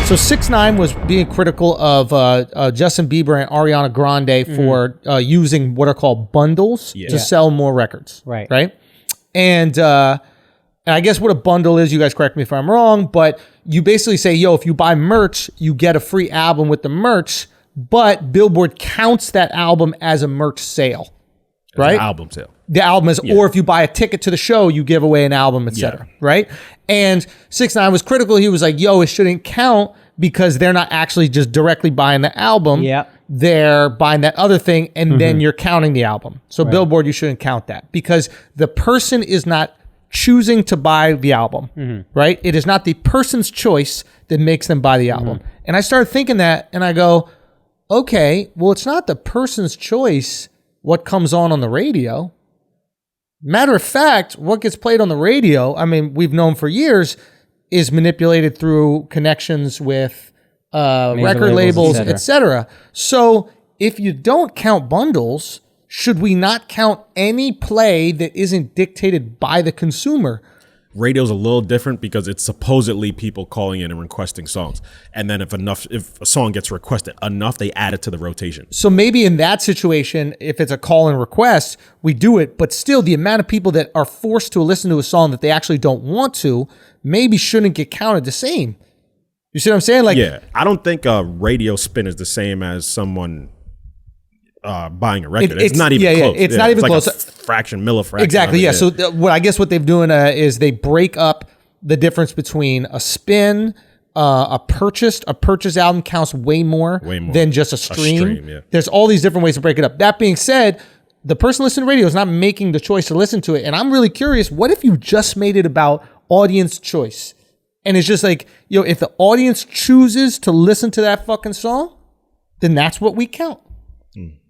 So 6ix9ine was being critical of Justin Bieber and Ariana Grande for using what are called bundles to sell more records. Right. And I guess what a bundle is, you guys correct me if I'm wrong, but you basically say, yo, if you buy merch, you get a free album with the merch, but Billboard counts that album as a merch sale. Right? An album sale. The album is, or if you buy a ticket to the show, you give away an album, etc. Right? And 6ix9ine was critical. He was like, yo, it shouldn't count because they're not actually just directly buying the album. They're buying that other thing, and then you're counting the album. So Billboard, you shouldn't count that because the person is not choosing to buy the album, right? It is not the person's choice that makes them buy the album. And I started thinking that, and I go, okay, well, it's not the person's choice what comes on the radio. Matter of fact, what gets played on the radio, I mean, we've known for years, is manipulated through connections with record labels, etc. So if you don't count bundles, should we not count any play that isn't dictated by the consumer? Radio's a little different because it's supposedly people calling in and requesting songs. And then if a song gets requested enough, they add it to the rotation. So maybe in that situation, if it's a call and request, we do it. But still, the amount of people that are forced to listen to a song that they actually don't want to, maybe shouldn't get counted the same. You see what I'm saying? Like, yeah, I don't think a radio spin is the same as someone buying a record. It's not even close. It's not even like close. A millifraction. Exactly. Yeah. So what they've doing is they break up the difference between a spin, a purchased album counts way more than just a stream. There's all these different ways to break it up. That being said, the person listening to radio is not making the choice to listen to it. And I'm really curious, what if you just made it about audience choice? And it's just like, yo, if the audience chooses to listen to that fucking song, then that's what we count.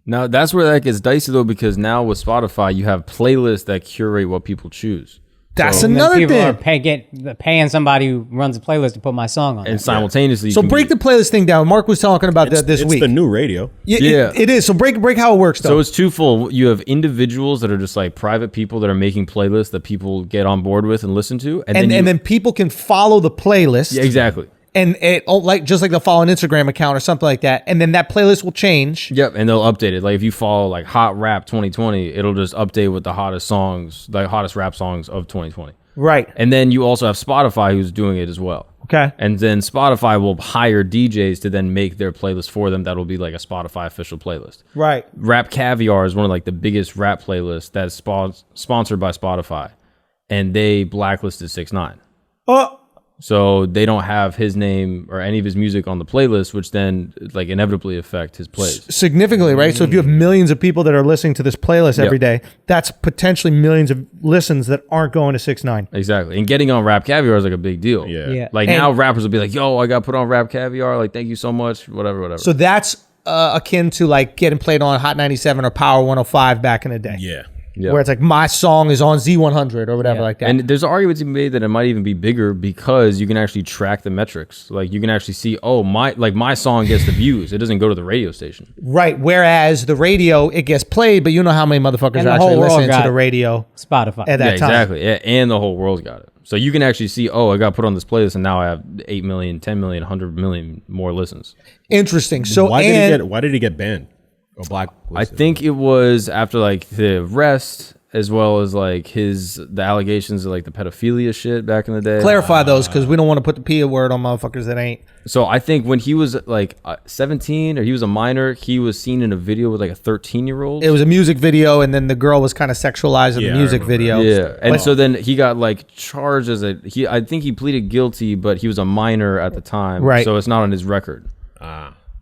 Now, that's where that gets dicey, though, because now with Spotify, you have playlists that curate what people choose. That's another thing. People are paying somebody who runs a playlist to put my song on. And simultaneously... So break the playlist thing down. Mark was talking about that this week. It's the new radio. It is. So break how it works, though. So it's twofold. You have individials that are just like private people that are making playlists that people get on board with and listen to. And then people can follow the playlist. Yeah, exactly. And it just like they'll follow an Instagram account or something like that, and then that playlist will change. Yep, and they'll update it. Like if you follow like Hot Rap 2020, it'll just update with the hottest songs, the hottest rap songs of 2020. Right. And then you also have Spotify who's doing it as well. Okay. And then Spotify will hire DJs to then make their playlist for them. That'll be like a Spotify official playlist. Right. Rap Caviar is one of like the biggest rap playlists that's sponsored by Spotify, and they blacklisted 6ix9ine. Oh. So they don't have his name or any of his music on the playlist, which then like inevitably affect his plays. Significantly, right? So if you have millions of people that are listening to this playlist every day, that's potentially millions of listens that aren't going to 6ix9ine. Exactly. And getting on Rap Caviar is like a big deal. Yeah. Like now rappers will be like, yo, I got put on Rap Caviar. Like, thank you so much. Whatever. So that's akin to like getting played on Hot 97 or Power 105 back in the day. Yeah. Yep. Where it's like my song is on Z100 or whatever like that. And there's arguments to be made that it might even be bigger because you can actually track the metrics. Like you can actually see, oh, my song gets the views. It doesn't go to the radio station. Right. Whereas the radio, it gets played, but you know how many motherfuckers are actually listening to the radio. Spotify. At that time. Exactly. Yeah, and the whole world's got it. So you can actually see, oh, I got put on this playlist and now I have 8 million, 10 million, 100 million more listens. Interesting. So why did he get banned? Or blacklisted? I think it was after like the arrest, as well as like the allegations of like the pedophilia shit back in the day. Clarify those because we don't want to put the P word on motherfuckers that ain't. So I think when he was like 17 or he was a minor, he was seen in a video with like a 13-year-old. It was a music video, and then the girl was kind of sexualized in the music video. Yeah, and so then he got like charged as I think he pleaded guilty, but he was a minor at the time. Right. So it's not on his record.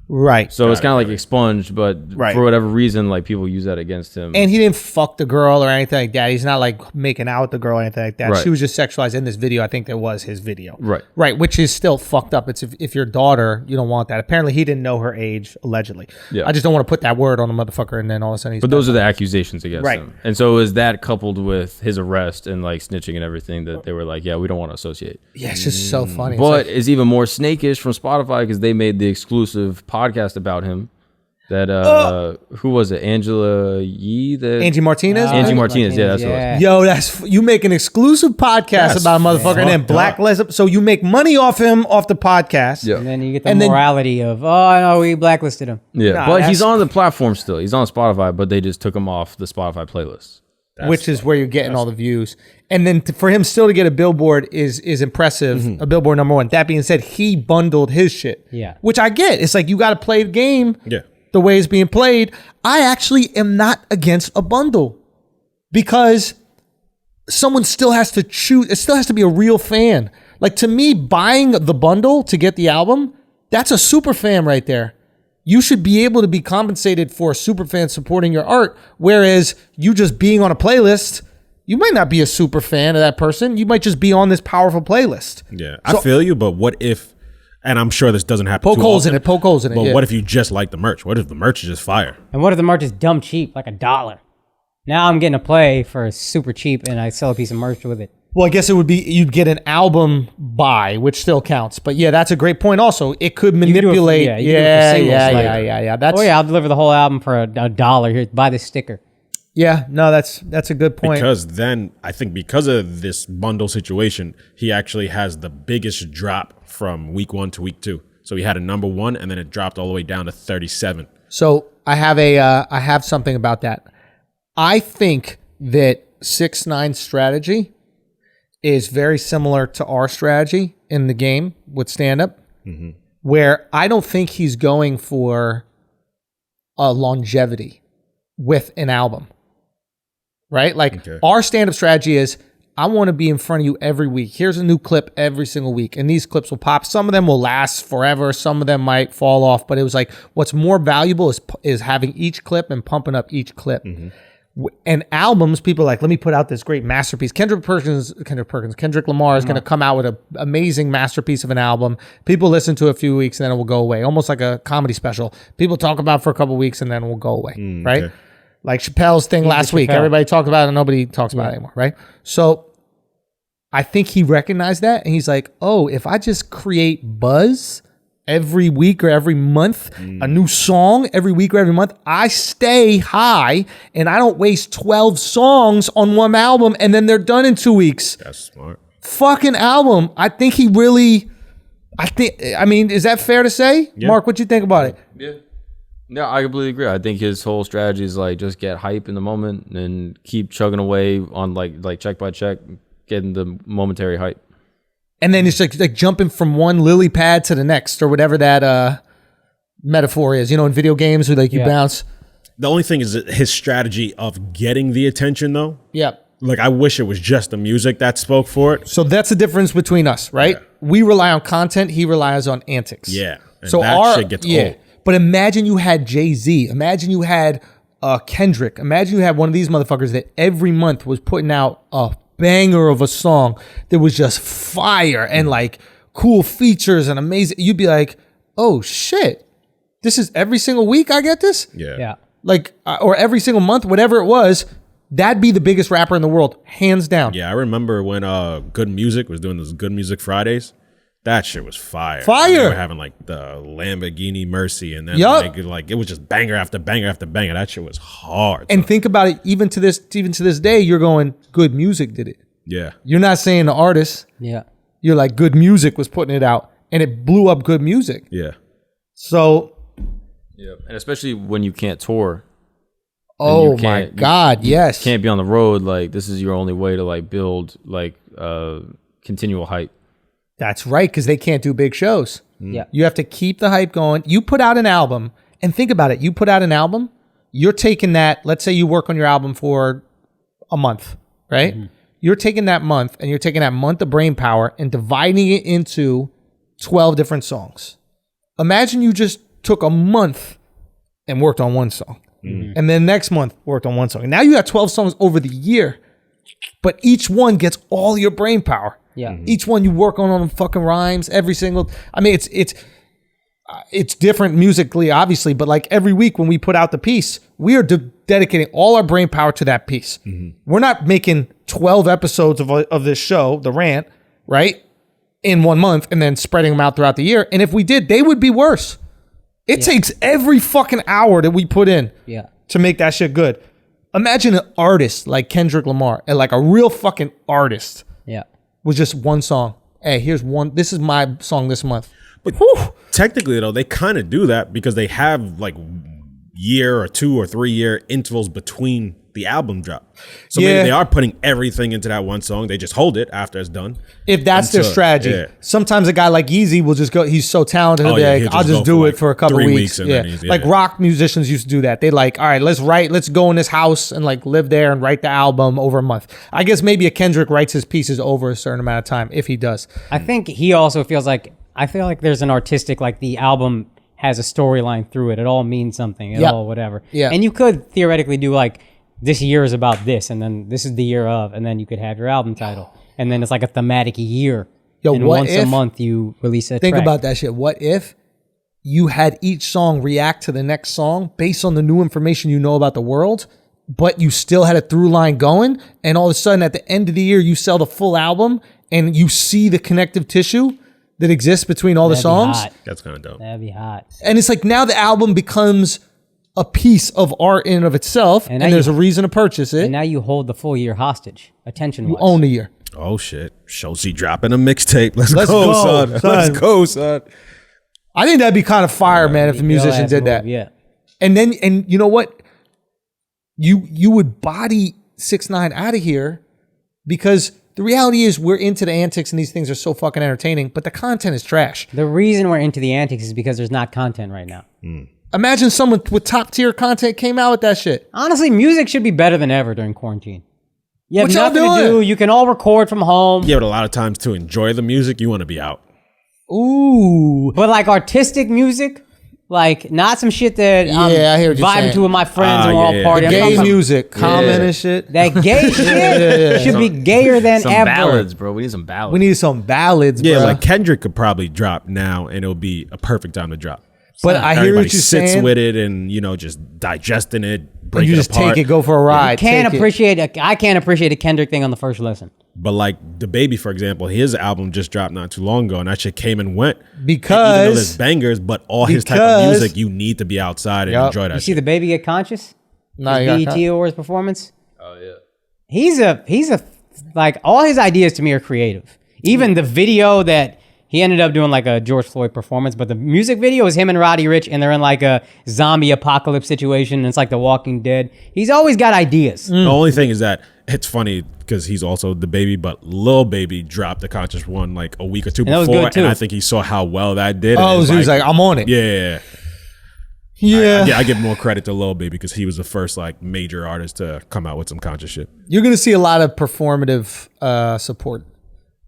Right. So it's kind of like expunged, but for whatever reason, like people use that against him. And he didn't fuck the girl or anything like that. He's not like making out with the girl or anything like that. Right. She was just sexualized in this video. I think that was his video. Right. Right. Which is still fucked up. It's if your daughter, you don't want that. Apparently he didn't know her age, allegedly. Yeah. I just don't want to put that word on a motherfucker and then all of a sudden he's... But those are the accusations against him. And so it was that coupled with his arrest and like snitching and everything that they were like, yeah, we don't want to associate. Yeah, it's just so funny. But it's even more snakish from Spotify because they made the exclusive podcast about him. That who was it? Angela Yee? Angie Martinez? Angie Martinez, yeah, that's what it was. Yo, that's you make an exclusive podcast about a motherfucker and then blacklist him. So you make money off him off the podcast. Yeah. And then you get the morality of, oh, no, we blacklisted him. Yeah, Nah, but he's on the platform still. He's on Spotify, but they just took him off the Spotify playlist. Which is where you're getting all the views. And then for him still to get a Billboard is impressive, a Billboard #1. That being said, he bundled his shit. Yeah. Which I get. It's like you got to play the game the way it's being played. I actually am not against a bundle because someone still has to choose. It still has to be a real fan. Like to me, buying the bundle to get the album, that's a super fan right there. You should be able to be compensated for a super fan supporting your art. Whereas you just being on a playlist, you might not be a super fan of that person. You might just be on this powerful playlist. Yeah, I feel you. But what if, and I'm sure this doesn't happen poke holes in it. But what if you just like the merch? What if the merch is just fire? And what if the merch is dumb cheap, like $1? Now I'm getting a play for super cheap and I sell a piece of merch with it. Well, I guess it would be you'd get an album buy, which still counts. But yeah, that's a great point. Also, it could manipulate. Yeah. That's I'll deliver the whole album for $1. Here, buy this sticker. Yeah, no, that's a good point. Because then I think because of this bundle situation, he actually has the biggest drop from week 1 to week 2. So he had a #1 and then it dropped all the way down to 37. So I have something about that. I think that 6ix9ine's strategy is very similar to our strategy in the game with stand-up, where I don't think he's going for a longevity with an album, right? Like our stand-up strategy is, I want to be in front of you every week. Here's a new clip every single week, and these clips will pop. Some of them will last forever. Some of them might fall off, but it was like, what's more valuable is having each clip and pumping up each clip. And albums, people are like, let me put out this great masterpiece. Kendrick Lamar is going to come out with an amazing masterpiece of an album. People listen to it a few weeks and then it will go away. Almost like a comedy special. People talk about it for a couple of weeks and then it will go away, right? Okay. Like Chappelle's thing last week. Everybody talked about it and nobody talks about it anymore, right? So I think he recognized that and he's like, oh, if I just create buzz every week or every month, a new song every week or every month, I stay high and I don't waste 12 songs on one album and then they're done in 2 weeks. That's smart. Fucking album. I think he really, is that fair to say? Yeah. Mark, what you think about it? Yeah. No, I completely agree. I think his whole strategy is like just get hype in the moment and keep chugging away on like check by check, getting the momentary hype. And then it's like jumping from one lily pad to the next or whatever that metaphor is, in video games where like you bounce. The only thing is his strategy of getting the attention though. Yeah. Like I wish it was just the music that spoke for it. So that's the difference between us, right? Yeah. We rely on content. He relies on antics. Yeah. And so that shit gets old. But imagine you had Jay-Z. Imagine you had Kendrick. Imagine you had one of these motherfuckers that every month was putting out a banger of a song that was just fire and like cool features and amazing. You'd be like, oh shit, this is every single week I get this? Yeah. Like, or every single month, whatever it was, that'd be the biggest rapper in the world, hands down. Yeah, I remember when Good Music was doing those Good Music Fridays. That shit was fire. Fire. We were having like the Lamborghini Mercy and then like it was just banger after banger after banger. That shit was hard. And think about it, even to this day, you're going, Good Music did it. Yeah. You're not saying the artist. Yeah. You're like, Good Music was putting it out and it blew up Good Music. Yeah. So. Yeah. And especially when you can't tour. Oh my God, yes. You can't be on the road. Like this is your only way to like build like continual hype. That's right, because they can't do big shows. Yeah. You have to keep the hype going. You put out an album, and think about it. You put out an album, you're taking that, let's say you work on your album for a month, right? Mm-hmm. You're taking that month, and you're taking that month of brain power and dividing it into 12 different songs. Imagine you just took a month and worked on one song. Mm-hmm. And then next month worked on one song. And now you got 12 songs over the year, but each one gets all your brain power. Yeah. Each one you work on fucking rhymes, every single, it's different musically, obviously, but like every week when we put out the piece, we are dedicating all our brain power to that piece. Mm-hmm. We're not making 12 episodes of this show, The Rant, right? In 1 month and then spreading them out throughout the year. And if we did, they would be worse. It takes every fucking hour that we put in to make that shit good. Imagine an artist like Kendrick Lamar and like a real fucking artist with just one song. Hey, here's one. This is my song this month. But technically, though, they kind of do that because they have like year or 2 or 3 year intervals between the album drop. So maybe they are putting everything into that one song. They just hold it after it's done. If that's their strategy. Sometimes a guy like Yeezy will just go, he's so talented, he'll be like, I'll just do it for a couple of weeks. Like rock musicians used to do that. They like, all right, let's go in this house and like live there and write the album over a month. I guess maybe a Kendrick writes his pieces over a certain amount of time if he does. I think he also feels like, I feel like there's an artistic, like the album has a storyline through it. It all means something. It all whatever. Yeah. And you could theoretically do like, this year is about this, and then this is the year of, and then you could have your album title. And then it's like a thematic year. Yo, and once a month you release a Think track. about that shit. What if you had each song react to the next song based on the new information you know about the world, but you still had a through line going, and all of a sudden at the end of the year you sell the full album and you see the connective tissue that exists between all the songs? That's kind of dope. That'd be hot. And it's like now the album becomes a piece of art in and of itself, and there's a reason to purchase it. And now you hold the full year hostage, attention-wise. You own the year. Oh shit, Schulz dropping a mixtape. Let's go, son. Let's go, son. I think that'd be kind of fire, man, if the musician did that. Yeah. And then, and you know what? You would body 6ix9ine out of here because the reality is we're into the antics and these things are so fucking entertaining, but the content is trash. The reason we're into the antics is because there's not content right now. Imagine someone with top tier content came out with that shit. Honestly, music should be better than ever during quarantine. You have What y'all nothing to do. You can all record from home. Yeah, but a lot of times to enjoy the music, you want to be out. Ooh. But like artistic music, like not some shit that I'm I hear what you're vibing saying. to with my friends and we're all partying. Gay music, comment and shit. That gay shit should be gayer than some ever. ballads, bro. We need some ballads. We need some ballads, bro. Yeah, like Kendrick could probably drop now and it'll be a perfect time to drop. But I hear Everybody what you're sits saying. with it and, you know, just digesting it, break You it just apart. take it, go for a ride. I can't appreciate a Kendrick thing on the first listen. But like the Baby, for example, his album just dropped not too long ago, and that shit came and went. Because even though there's bangers, but all his type of music, you need to be outside and enjoy that. You see the Baby get conscious? No, his BET Awards performance. Oh yeah. He's a like all his ideas to me are creative. Even the video that he ended up doing like a George Floyd performance, but the music video is him and Roddy Ricch, and they're in like a zombie apocalypse situation. And it's like The Walking Dead. He's always got ideas. The only thing is that it's funny because he's also the Baby, but Lil Baby dropped the Conscious one like a week or two before, and I think he saw how well that did. Oh, so he's like, I'm on it. Yeah. I give more credit to Lil Baby because he was the first like major artist to come out with some conscious shit. You're going to see a lot of performative support,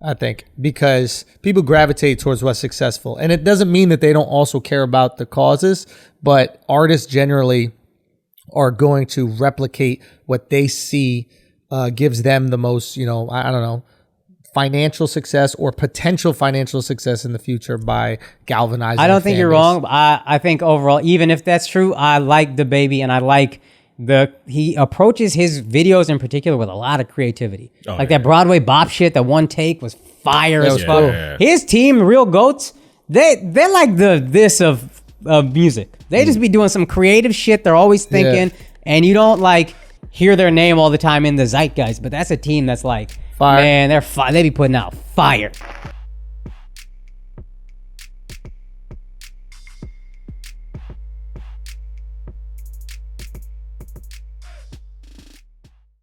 I think, because people gravitate towards what's successful. And it doesn't mean that they don't also care about the causes, but artists generally are going to replicate what they see gives them the most, you know, I don't know, financial success or potential financial success in the future by galvanizing. I don't think you're wrong. I think overall, even if that's true, I like the Baby, and I like he approaches his videos in particular with a lot of creativity. That Broadway bop shit, that one take was fire as fuck. Yeah. His team, Real Goats, they're like this of music. They just be doing some creative shit. They're always thinking, and you don't like hear their name all the time in the zeitgeist, but that's a team that's like, fire. Man, they be putting out fire.